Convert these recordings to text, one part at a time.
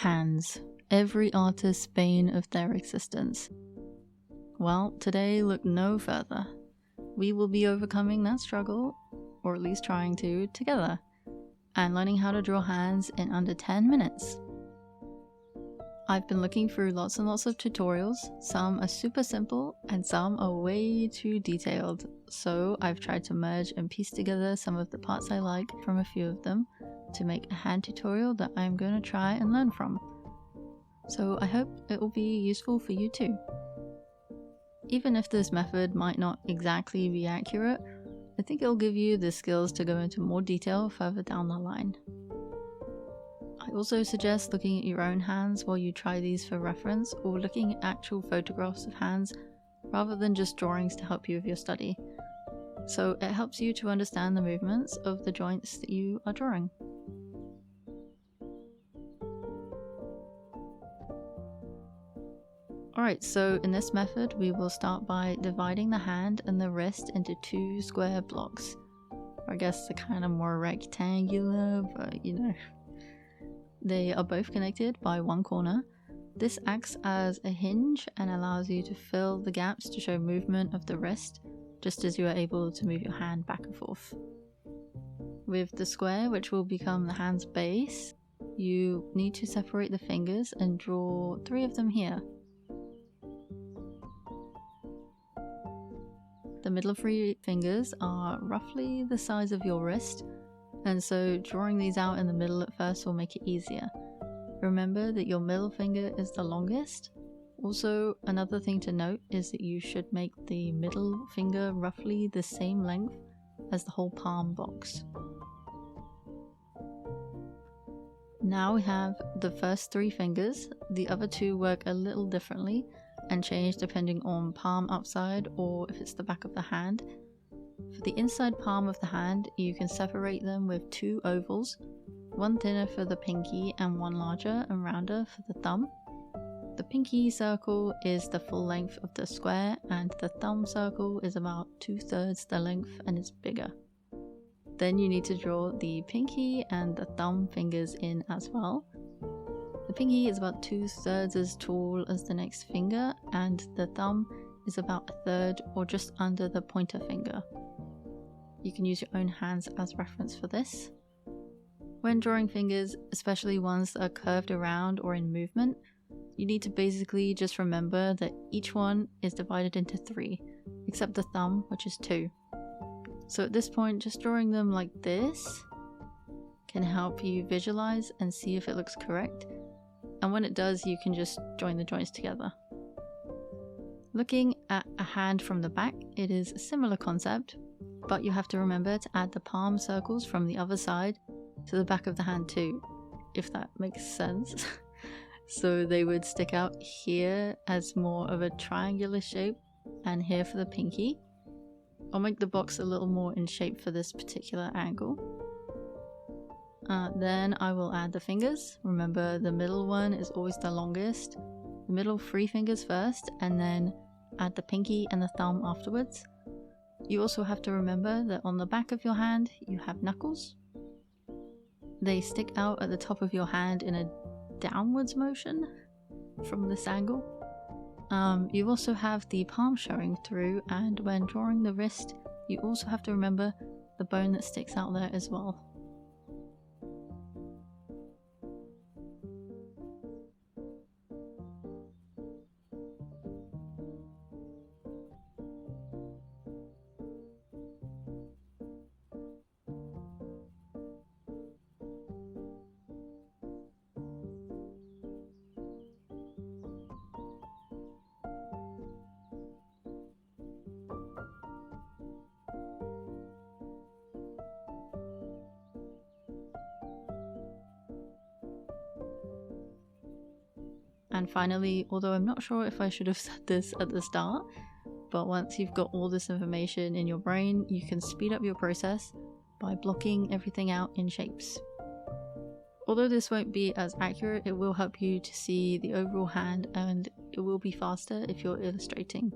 Hands. Every artist's bane of their existence. Well, today look no further. We will be overcoming that struggle, or at least trying to, together, and learning how to draw hands in under 10 minutes. I've been looking through lots and lots of tutorials. Some are super simple and some are way too detailed. So I've tried to merge and piece together some of the parts I like from a few of them to make a hand tutorial that I'm going to try and learn from. So I hope it will be useful for you too. Even if this method might not exactly be accurate, I think it'll give you the skills to go into more detail further down the line. I also suggest looking at your own hands while you try these for reference, or looking at actual photographs of hands rather than just drawings to help you with your study. So it helps you to understand the movements of the joints that you are drawing. Alright, so in this method we will start by dividing the hand and the wrist into two square blocks. Or I guess they're kind of more rectangular, but you know. They are both connected by one corner. This acts as a hinge and allows you to fill the gaps to show movement of the wrist, just as you are able to move your hand back and forth. With the square, which will become the hand's base, you need to separate the fingers and draw 3 of them here. The middle 3 fingers are roughly the size of your wrist, and so drawing these out in the middle at first will make it easier. Remember that your middle finger is the longest. Also, another thing to note is that you should make the middle finger roughly the same length as the whole palm box. Now we have the first 3 fingers. The other 2 work a little differently and change depending on palm upside or if it's the back of the hand. For the inside palm of the hand, you can separate them with 2 ovals, one thinner for the pinky and one larger and rounder for the thumb. The pinky circle is the full length of the square and the thumb circle is about 2/3 the length and is bigger. Then you need to draw the pinky and the thumb fingers in as well. The pinky is about 2/3 as tall as the next finger and the thumb is about 1/3 or just under the pointer finger. You can use your own hands as reference for this. When drawing fingers, especially ones that are curved around or in movement, you need to basically just remember that each one is divided into 3, except the thumb, which is 2. So at this point, just drawing them like this can help you visualize and see if it looks correct. And when it does, you can just join the joints together. Looking at a hand from the back, it is a similar concept, but you have to remember to add the palm circles from the other side to the back of the hand too, if that makes sense. So they would stick out here as more of a triangular shape and here for the pinky. I'll make the box a little more in shape for this particular angle. Then I will add the fingers. Remember, the middle one is always the longest. The middle 3 fingers first, and then add the pinky and the thumb afterwards. You also have to remember that on the back of your hand you have knuckles. They stick out at the top of your hand in a downwards motion from this angle. You also have the palm showing through, and when drawing the wrist you also have to remember the bone that sticks out there as well. And finally, although I'm not sure if I should have said this at the start, but once you've got all this information in your brain, you can speed up your process by blocking everything out in shapes. Although this won't be as accurate, it will help you to see the overall hand, and it will be faster if you're illustrating.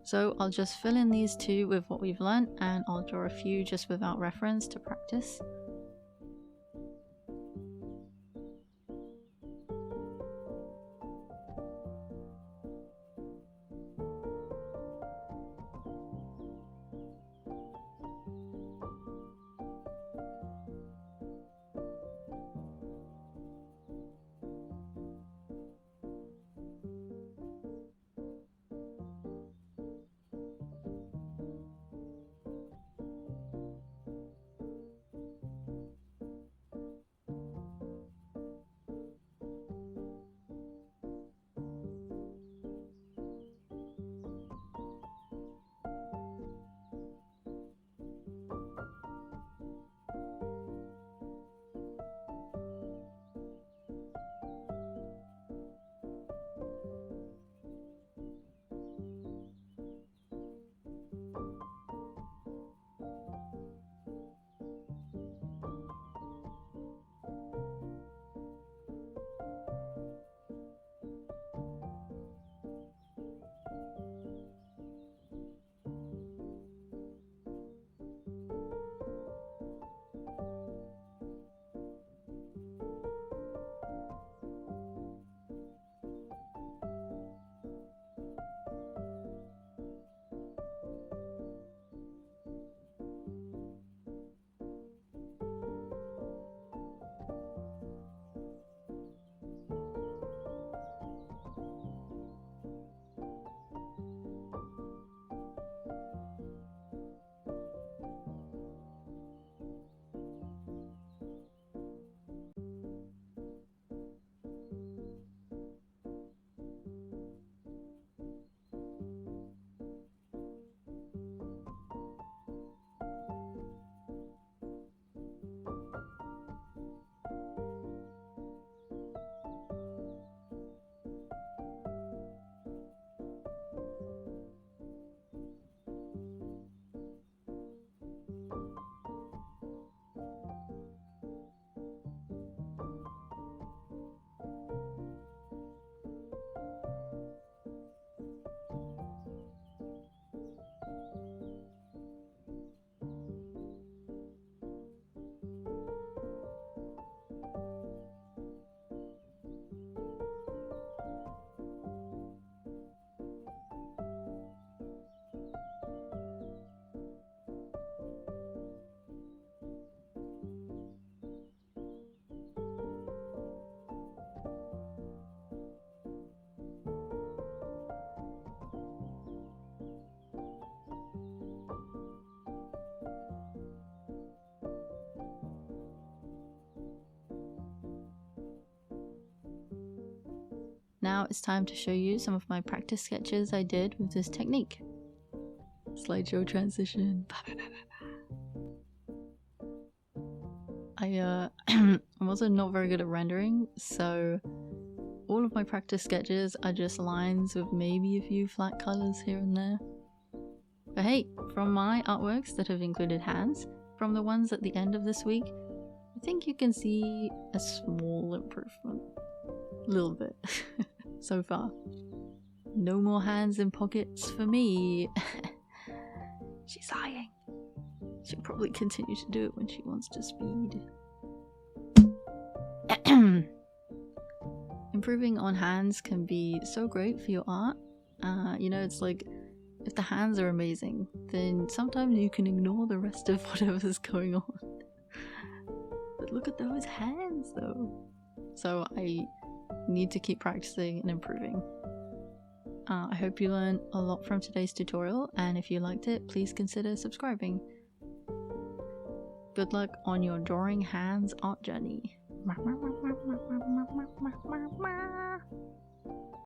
So I'll just fill in these two with what we've learnt, and I'll draw a few just without reference to practice. Now it's time to show you some of my practice sketches I did with this technique. Slideshow transition. I'm also not very good at rendering, so all of my practice sketches are just lines with maybe a few flat colors here and there. But hey, from my artworks that have included hands, from the ones at the end of this week, I think you can see a small improvement. A little bit. So far. No more hands in pockets for me. She's sighing. She'll probably continue to do it when she wants to speed. Improving on hands can be so great for your art. You know, it's like, if the hands are amazing, then sometimes you can ignore the rest of whatever's going on. But look at those hands though. So I need to keep practicing and improving. I hope you learned a lot from today's tutorial, and if you liked it, please consider subscribing. Good luck on your drawing hands art journey.